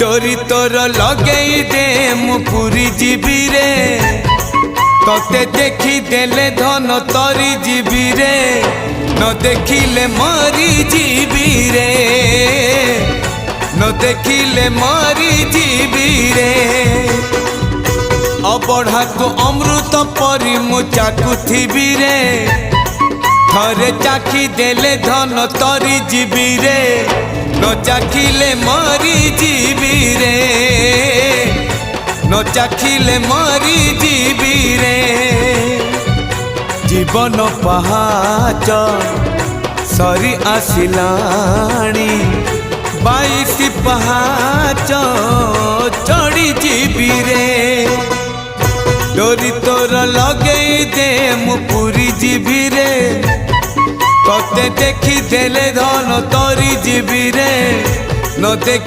डोरी तोर लगई दे मु पुरी जीवी रे तोते देखी देले धन तरी जीवी रे न देखिले मरी जीवी रे न देखिले मरी जीवी रे अबढ़ा तो अमृत परी मु चाकुथिबी रे थरे चाखी देले धन तरी जीवी रे न चाखिले मरी जीवी रे न चाखिले मरी जीवी रे जीवन पहाच सरी आसिलाणी 22 पहाच चढ़ी जीवी रे डोरी तोर लगई दे मु पुरी जीवी रे तोते देखी देले धन तरी जीवी रे न देखी